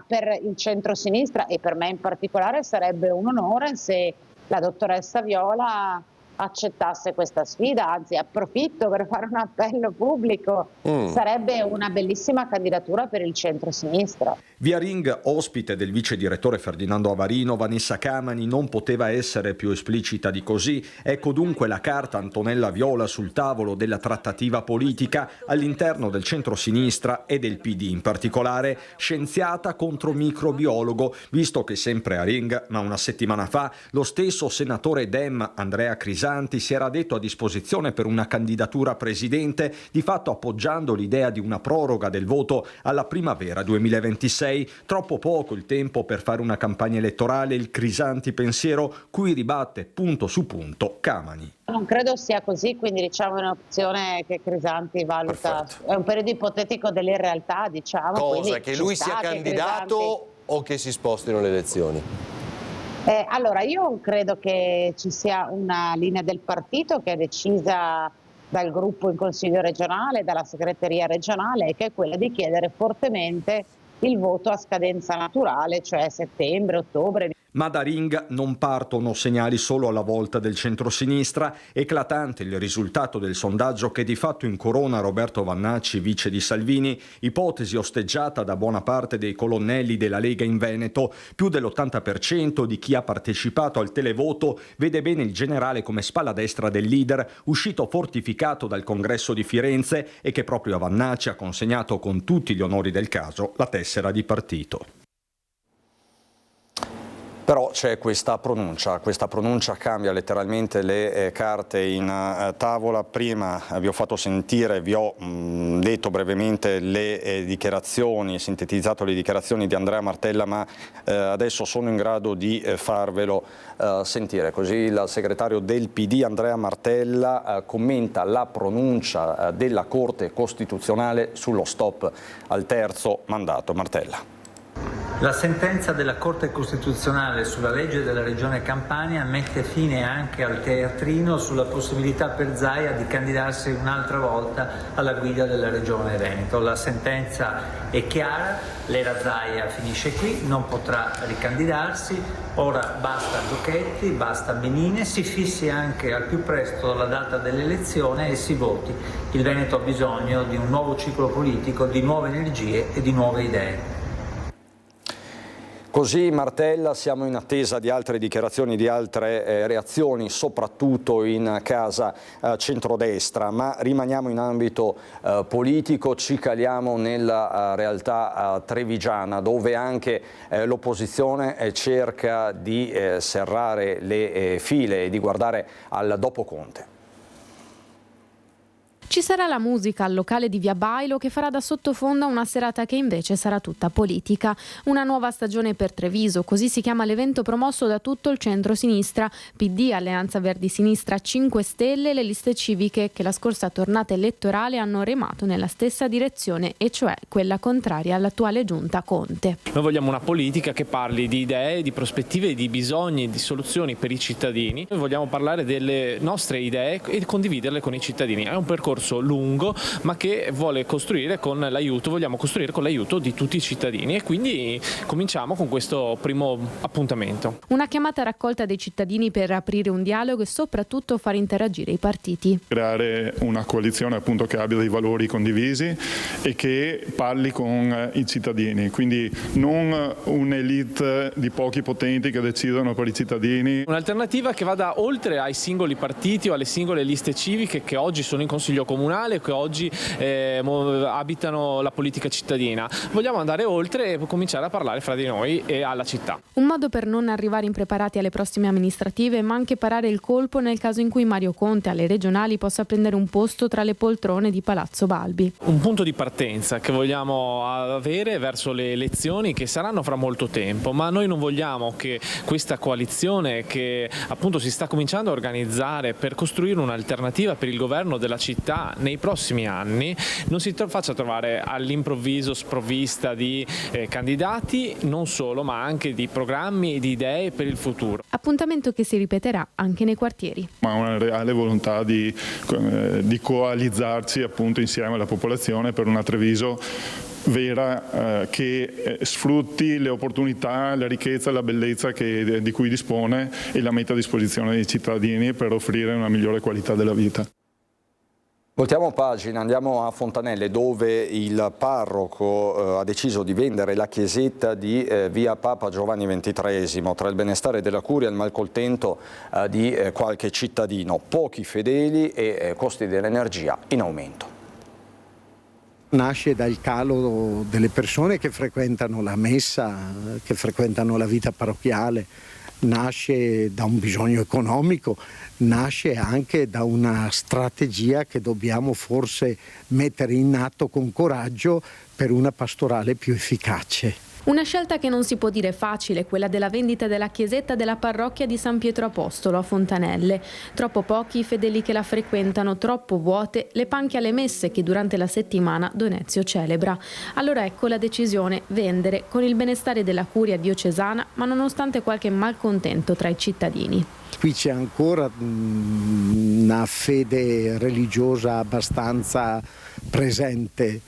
Per il centro-sinistra e per me in particolare sarebbe un onore se la dottoressa Viola accettasse questa sfida, anzi approfitto per fare un appello pubblico, sarebbe una bellissima candidatura per il centro-sinistra. Via Ring, ospite del vice direttore Ferdinando Avarino, Vanessa Camani non poteva essere più esplicita di così. Ecco dunque la carta Antonella Viola sul tavolo della trattativa politica all'interno del centro-sinistra e del PD, in particolare scienziata contro microbiologo, visto che sempre a Ring, ma una settimana fa, lo stesso senatore Dem Andrea Crisanti si era detto a disposizione per una candidatura a presidente, di fatto appoggiando l'idea di una proroga del voto alla primavera 2026. Troppo poco il tempo per fare una campagna elettorale, il Crisanti pensiero cui ribatte punto su punto Camani. Non credo sia così, quindi diciamo è un'opzione che Crisanti valuta. Perfetto. È un periodo ipotetico dell'irrealtà, diciamo. Cosa? Che lui sia candidato o che si spostino le elezioni? Allora, io credo che ci sia una linea del partito che è decisa dal gruppo in Consiglio regionale, dalla segreteria regionale, che è quella di chiedere fortemente il voto a scadenza naturale, cioè settembre, ottobre. Ma da ring non partono segnali solo alla volta del centrosinistra. Eclatante il risultato del sondaggio che di fatto incorona Roberto Vannacci, vice di Salvini, ipotesi osteggiata da buona parte dei colonnelli della Lega in Veneto. Più dell'80% di chi ha partecipato al televoto vede bene il generale come spalla destra del leader, uscito fortificato dal congresso di Firenze e che proprio a Vannacci ha consegnato con tutti gli onori del caso la tessera di partito. Però c'è questa pronuncia cambia letteralmente le carte in tavola. Prima vi ho fatto sentire, vi ho detto brevemente le dichiarazioni, sintetizzato le dichiarazioni di Andrea Martella, ma adesso sono in grado di farvelo sentire. Così il segretario del PD Andrea Martella commenta la pronuncia della Corte Costituzionale sullo stop al terzo mandato. Martella. La sentenza della Corte Costituzionale sulla legge della Regione Campania mette fine anche al teatrino sulla possibilità per Zaia di candidarsi un'altra volta alla guida della Regione Veneto. La sentenza è chiara, l'era Zaia finisce qui, non potrà ricandidarsi, ora basta giochetti, basta menine, si fissi anche al più presto la data dell'elezione e si voti. Il Veneto ha bisogno di un nuovo ciclo politico, di nuove energie e di nuove idee. Così Martella, siamo in attesa di altre dichiarazioni, di altre reazioni, soprattutto in casa centrodestra, ma rimaniamo in ambito politico, ci caliamo nella realtà trevigiana, dove anche l'opposizione cerca di serrare le file e di guardare al dopo Conte. Ci sarà la musica al locale di Via Bailo che farà da sottofondo a una serata che invece sarà tutta politica. Una nuova stagione per Treviso, così si chiama l'evento promosso da tutto il centro-sinistra, PD, Alleanza Verdi-Sinistra, 5 Stelle e le liste civiche che la scorsa tornata elettorale hanno remato nella stessa direzione, e cioè quella contraria all'attuale giunta Conte. Noi vogliamo una politica che parli di idee, di prospettive, di bisogni, di soluzioni per i cittadini. Noi vogliamo parlare delle nostre idee e condividerle con i cittadini. È un percorso lungo, ma che vuole costruire vogliamo costruire con l'aiuto di tutti i cittadini, e quindi cominciamo con questo primo appuntamento. Una chiamata raccolta dei cittadini per aprire un dialogo e soprattutto far interagire i partiti. Creare una coalizione appunto che abbia dei valori condivisi e che parli con i cittadini, quindi non un'elite di pochi potenti che decidono per i cittadini. Un'alternativa che vada oltre ai singoli partiti o alle singole liste civiche che oggi sono in Consiglio Comunale, che oggi abitano la politica cittadina. Vogliamo andare oltre e cominciare a parlare fra di noi e alla città. Un modo per non arrivare impreparati alle prossime amministrative, ma anche parare il colpo nel caso in cui Mario Conte alle regionali possa prendere un posto tra le poltrone di Palazzo Balbi. Un punto di partenza che vogliamo avere verso le elezioni che saranno fra molto tempo, ma noi non vogliamo che questa coalizione che appunto si sta cominciando a organizzare per costruire un'alternativa per il governo della città nei prossimi anni non si faccia trovare all'improvviso sprovvista di candidati, non solo, ma anche di programmi e di idee per il futuro. Appuntamento che si ripeterà anche nei quartieri. Ma una reale volontà di coalizzarci appunto insieme alla popolazione per una Treviso vera che sfrutti le opportunità, la ricchezza e la bellezza di cui dispone e la metta a disposizione dei cittadini per offrire una migliore qualità della vita. Voltiamo pagina, andiamo a Fontanelle, dove il parroco ha deciso di vendere la chiesetta di via Papa Giovanni XXIII, tra il benestare della curia e il malcontento di qualche cittadino. Pochi fedeli e costi dell'energia in aumento. Nasce dal calo delle persone che frequentano la messa, che frequentano la vita parrocchiale, nasce da un bisogno economico, nasce anche da una strategia che dobbiamo forse mettere in atto con coraggio per una pastorale più efficace. Una scelta che non si può dire facile, quella della vendita della chiesetta della parrocchia di San Pietro Apostolo a Fontanelle. Troppo pochi i fedeli che la frequentano, troppo vuote le panche alle messe che durante la settimana Donezio celebra. Allora ecco la decisione: vendere con il benestare della curia diocesana, ma nonostante qualche malcontento tra i cittadini. Qui c'è ancora una fede religiosa abbastanza presente.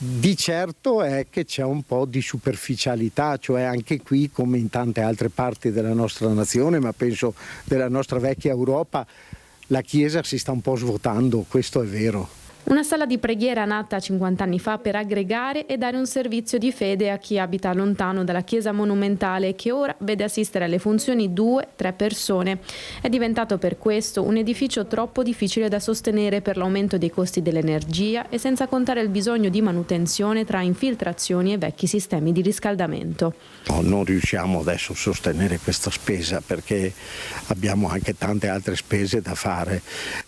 Di certo è che c'è un po' di superficialità, cioè anche qui, come in tante altre parti della nostra nazione, ma penso della nostra vecchia Europa, la Chiesa si sta un po' svuotando, questo è vero. Una sala di preghiera nata 50 anni fa per aggregare e dare un servizio di fede a chi abita lontano dalla chiesa monumentale, che ora vede assistere alle funzioni 2-3 persone. È diventato per questo un edificio troppo difficile da sostenere per l'aumento dei costi dell'energia e senza contare il bisogno di manutenzione tra infiltrazioni e vecchi sistemi di riscaldamento. No, non riusciamo adesso a sostenere questa spesa perché abbiamo anche tante altre spese da fare.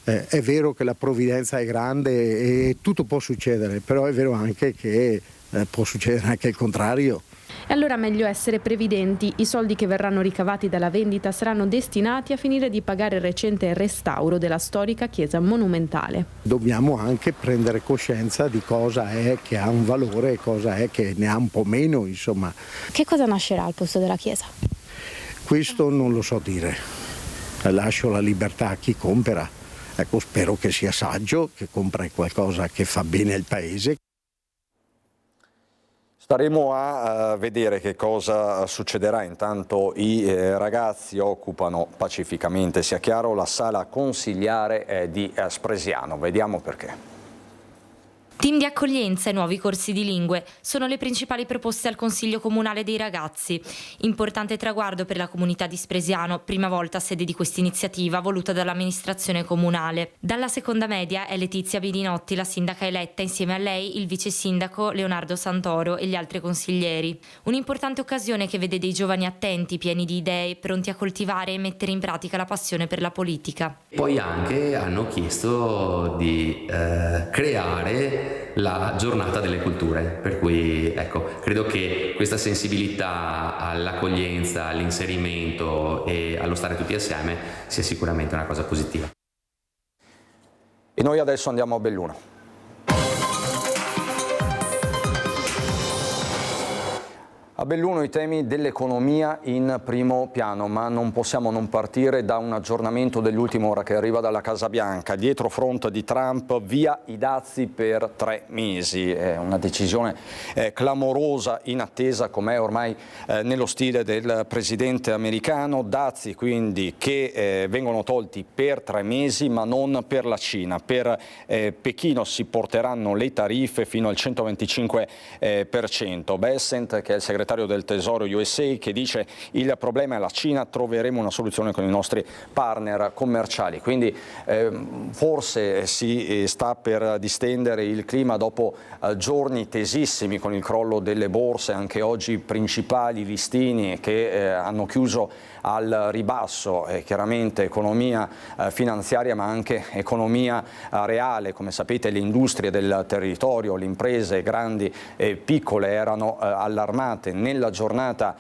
È vero che la provvidenza è grande e tutto può succedere, però è vero anche che può succedere anche il contrario. E allora meglio essere previdenti. I soldi che verranno ricavati dalla vendita saranno destinati a finire di pagare il recente restauro della storica chiesa monumentale. Dobbiamo anche prendere coscienza di cosa è che ha un valore e cosa è che ne ha un po' meno, insomma. Che cosa nascerà al posto della chiesa? Questo non lo so dire. Lascio la libertà a chi compra. Ecco, spero che sia saggio, che compri qualcosa che fa bene al paese. Staremo a vedere che cosa succederà. Intanto i ragazzi occupano pacificamente, sia chiaro, la sala consiliare di Spresiano. Vediamo perché. Team di accoglienza e nuovi corsi di lingue sono le principali proposte al Consiglio Comunale dei Ragazzi. Importante traguardo per la comunità di Spresiano, prima volta sede di questa iniziativa voluta dall'amministrazione comunale. Dalla seconda media è Letizia Bidinotti, la sindaca eletta, insieme a lei il vice sindaco Leonardo Santoro e gli altri consiglieri. Un'importante occasione che vede dei giovani attenti, pieni di idee, pronti a coltivare e mettere in pratica la passione per la politica. Poi anche hanno chiesto di creare la giornata delle culture, per cui ecco, credo che questa sensibilità all'accoglienza, all'inserimento e allo stare tutti assieme sia sicuramente una cosa positiva. E noi adesso andiamo a Belluno. A Belluno i temi dell'economia in primo piano, ma non possiamo non partire da un aggiornamento dell'ultima ora che arriva dalla Casa Bianca. Dietro front di Trump, via i dazi per 3 mesi. È una decisione clamorosa, inattesa, com'è ormai nello stile del presidente americano. Dazi quindi che vengono tolti per 3 mesi, ma non per la Cina. Per Pechino si porteranno le tariffe fino al 125%. Bessent, che è il segretario del Tesoro USA, che dice il problema è la Cina, troveremo una soluzione con i nostri partner commerciali. Quindi forse si sta per distendere il clima dopo giorni tesissimi con il crollo delle borse, anche oggi principali listini che hanno chiuso al ribasso, chiaramente economia finanziaria ma anche economia reale. Come sapete le industrie del territorio, le imprese grandi e piccole erano allarmate. Nella giornata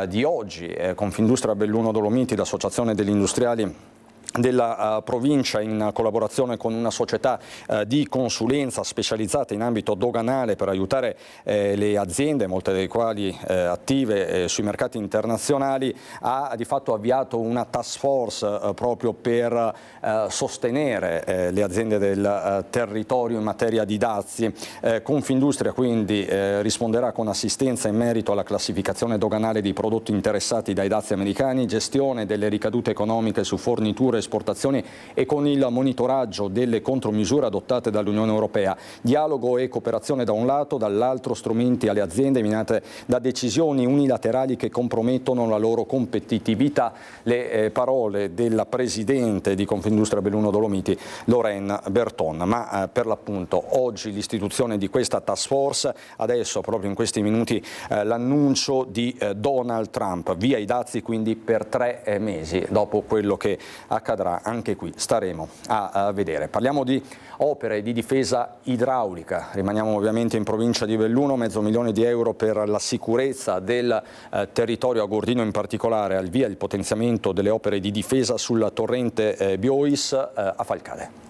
di oggi Confindustria Belluno Dolomiti, l'associazione degli industriali della provincia, in collaborazione con una società di consulenza specializzata in ambito doganale per aiutare le aziende, molte delle quali attive sui mercati internazionali, ha di fatto avviato una task force proprio per sostenere le aziende del territorio in materia di dazi. Confindustria quindi risponderà con assistenza in merito alla classificazione doganale dei prodotti interessati dai dazi americani, gestione delle ricadute economiche su forniture, esportazioni e con il monitoraggio delle contromisure adottate dall'Unione Europea. Dialogo e cooperazione da un lato, dall'altro strumenti alle aziende minate da decisioni unilaterali che compromettono la loro competitività. Le parole della presidente di Confindustria Belluno Dolomiti, Lorraine Berton. Ma per l'appunto oggi l'istituzione di questa task force, adesso proprio in questi minuti l'annuncio di Donald Trump, via i dazi quindi per 3 mesi, dopo quello che accadrà anche qui staremo a vedere. Parliamo di opere di difesa idraulica, rimaniamo ovviamente in provincia di Belluno, €500.000 per la sicurezza del territorio a Gordino in particolare, al via il potenziamento delle opere di difesa sul torrente Biois a Falcade.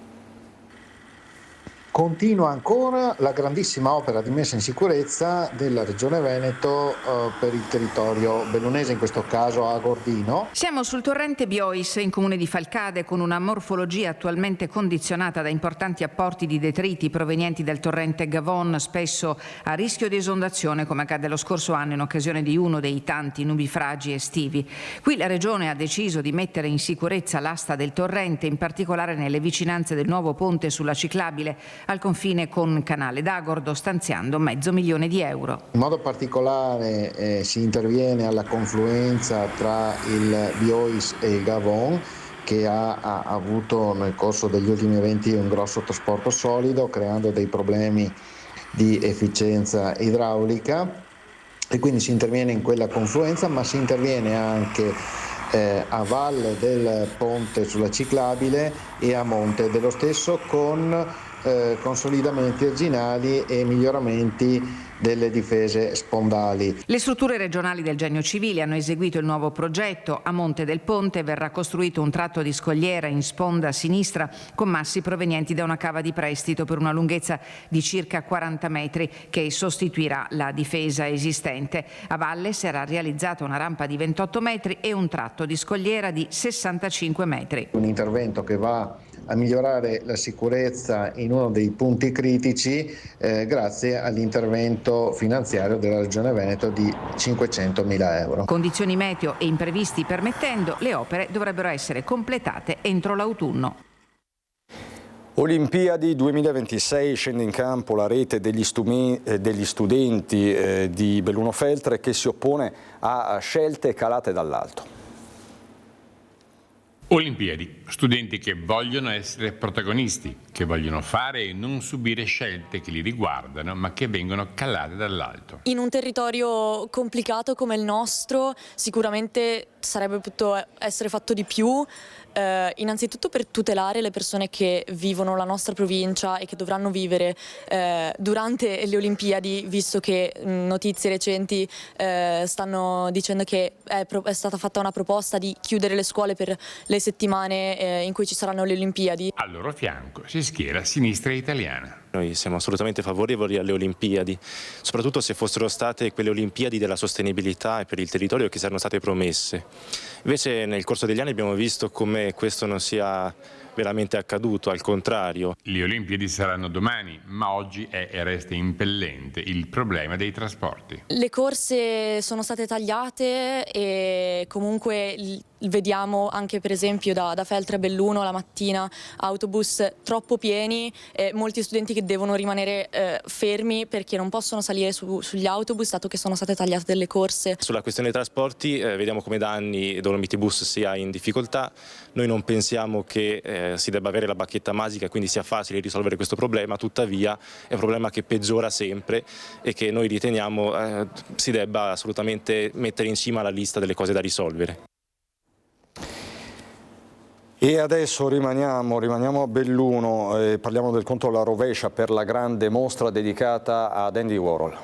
Continua ancora la grandissima opera di messa in sicurezza della Regione Veneto per il territorio bellunese, in questo caso a Gordino. Siamo sul torrente Biois in comune di Falcade, con una morfologia attualmente condizionata da importanti apporti di detriti provenienti dal torrente Gavon, spesso a rischio di esondazione, come accadde lo scorso anno in occasione di uno dei tanti nubifragi estivi. Qui la Regione ha deciso di mettere in sicurezza l'asta del torrente, in particolare nelle vicinanze del nuovo ponte sulla ciclabile al confine con Canale d'Agordo, stanziando €500.000. In modo particolare si interviene alla confluenza tra il Biois e il Gavon, che ha avuto nel corso degli ultimi eventi un grosso trasporto solido, creando dei problemi di efficienza idraulica, e quindi si interviene in quella confluenza, ma si interviene anche a valle del ponte sulla ciclabile e a monte dello stesso, con consolidamenti arginali e miglioramenti delle difese spondali. Le strutture regionali del Genio Civile hanno eseguito il nuovo progetto. A monte del ponte verrà costruito un tratto di scogliera in sponda sinistra con massi provenienti da una cava di prestito per una lunghezza di circa 40 metri che sostituirà la difesa esistente. A valle sarà realizzata una rampa di 28 metri e un tratto di scogliera di 65 metri. Un intervento che va a migliorare la sicurezza in uno dei punti critici grazie all'intervento finanziario della Regione Veneto di €500.000. Condizioni meteo e imprevisti permettendo, le opere dovrebbero essere completate entro l'autunno. Olimpiadi 2026, scende in campo la rete degli studenti di Belluno Feltre, che si oppone a scelte calate dall'alto. Olimpiadi, studenti che vogliono essere protagonisti, che vogliono fare e non subire scelte che li riguardano ma che vengono calate dall'alto. In un territorio complicato come il nostro sicuramente sarebbe potuto essere fatto di più, innanzitutto per tutelare le persone che vivono la nostra provincia e che dovranno vivere durante le Olimpiadi, visto che notizie recenti stanno dicendo che è stata fatta una proposta di chiudere le scuole per le settimane in cui ci saranno le Olimpiadi. Al loro fianco si schiera Sinistra Italiana. Noi siamo assolutamente favorevoli alle Olimpiadi, soprattutto se fossero state quelle Olimpiadi della sostenibilità e per il territorio che saranno state promesse. Invece nel corso degli anni abbiamo visto come questo non sia veramente accaduto, al contrario. Le Olimpiadi saranno domani, ma oggi è e resta impellente il problema dei trasporti. Le corse sono state tagliate e comunque vediamo anche per esempio da Feltre a Belluno la mattina autobus troppo pieni e molti studenti che devono rimanere fermi perché non possono salire sugli autobus dato che sono state tagliate delle corse. Sulla questione dei trasporti vediamo come da anni Dolomiti Bus sia in difficoltà. Noi non pensiamo che si debba avere la bacchetta magica e quindi sia facile risolvere questo problema, tuttavia è un problema che peggiora sempre e che noi riteniamo si debba assolutamente mettere in cima alla lista delle cose da risolvere. E adesso rimaniamo a Belluno e parliamo del conto alla rovescia per la grande mostra dedicata ad Andy Warhol.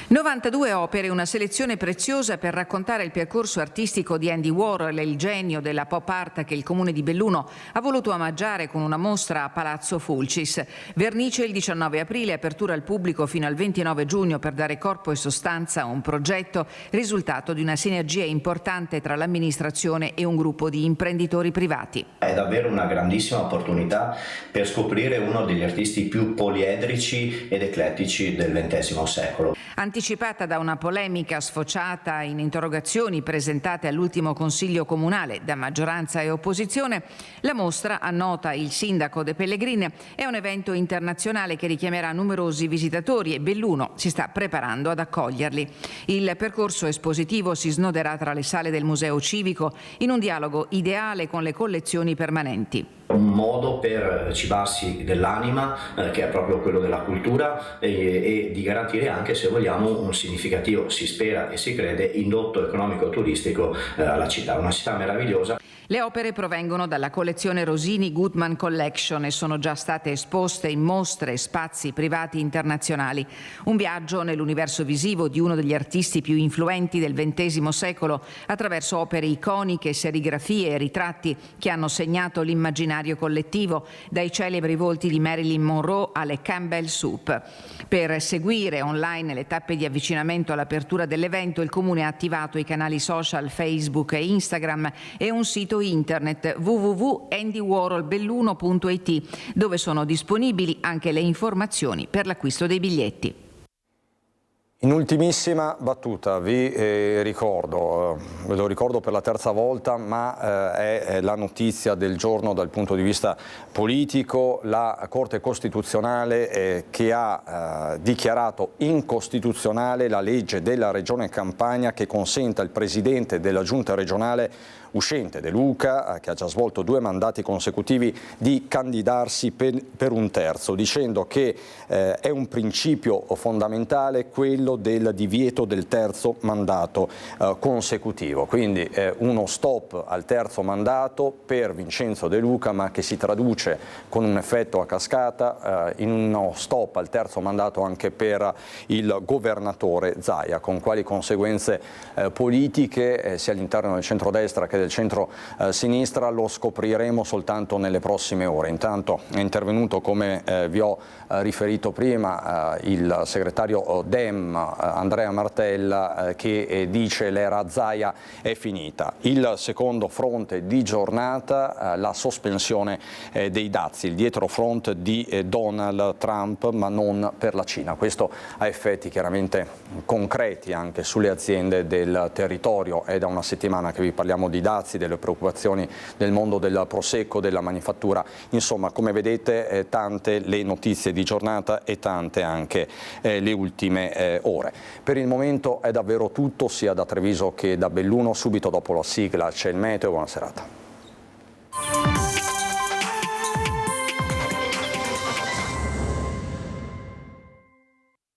92 opere, una selezione preziosa per raccontare il percorso artistico di Andy Warhol, il genio della pop art che il comune di Belluno ha voluto omaggiare con una mostra a Palazzo Fulcis. Vernice il 19 aprile, apertura al pubblico fino al 29 giugno per dare corpo e sostanza a un progetto risultato di una sinergia importante tra l'amministrazione e un gruppo di imprenditori privati. È davvero una grandissima opportunità per scoprire uno degli artisti più poliedrici ed eclettici del XX secolo. Anticipata da una polemica sfociata in interrogazioni presentate all'ultimo Consiglio Comunale da maggioranza e opposizione, la mostra, annota il sindaco De Pellegrin, è un evento internazionale che richiamerà numerosi visitatori e Belluno si sta preparando ad accoglierli. Il percorso espositivo si snoderà tra le sale del Museo Civico in un dialogo ideale con le collezioni permanenti. Un modo per cibarsi dell'anima, che è proprio quello della cultura, e di garantire anche, se vogliamo, un significativo, si spera e si crede, indotto economico-turistico alla città, una città meravigliosa. Le opere provengono dalla collezione Rosini Goodman Collection e sono già state esposte in mostre e spazi privati internazionali. Un viaggio nell'universo visivo di uno degli artisti più influenti del XX secolo attraverso opere iconiche, serigrafie e ritratti che hanno segnato l'immaginario collettivo, dai celebri volti di Marilyn Monroe alle Campbell Soup. Per seguire online le tappe di avvicinamento all'apertura dell'evento, il Comune ha attivato i canali social Facebook e Instagram e un sito internet www.andywarholbelluno.it, dove sono disponibili anche le informazioni per l'acquisto dei biglietti. In ultimissima battuta vi ricordo, ve lo ricordo per la terza volta, ma è la notizia del giorno dal punto di vista politico, la Corte Costituzionale che ha dichiarato incostituzionale la legge della Regione Campania che consente al Presidente della Giunta regionale uscente De Luca, che ha già svolto 2 mandati consecutivi, di candidarsi per un terzo, dicendo che è un principio fondamentale quello del divieto del terzo mandato consecutivo. Quindi uno stop al terzo mandato per Vincenzo De Luca, ma che si traduce con un effetto a cascata in uno stop al terzo mandato anche per il governatore Zaia. Con quali conseguenze politiche sia all'interno del centrodestra che del centro-sinistra lo scopriremo soltanto nelle prossime ore. Intanto è intervenuto, come vi ho riferito prima, il segretario Dem Andrea Martella che dice l'era Zaia è finita. Il secondo fronte di giornata, la sospensione dei dazi, il dietrofront di Donald Trump, ma non per la Cina. Questo ha effetti chiaramente concreti anche sulle aziende del territorio. È da una settimana che vi parliamo di dazi, delle preoccupazioni del mondo del prosecco, della manifattura. Insomma, come vedete, tante le notizie di giornata e tante anche le ultime ore. Per il momento è davvero tutto, sia da Treviso che da Belluno. Subito dopo la sigla c'è il meteo. Buona serata.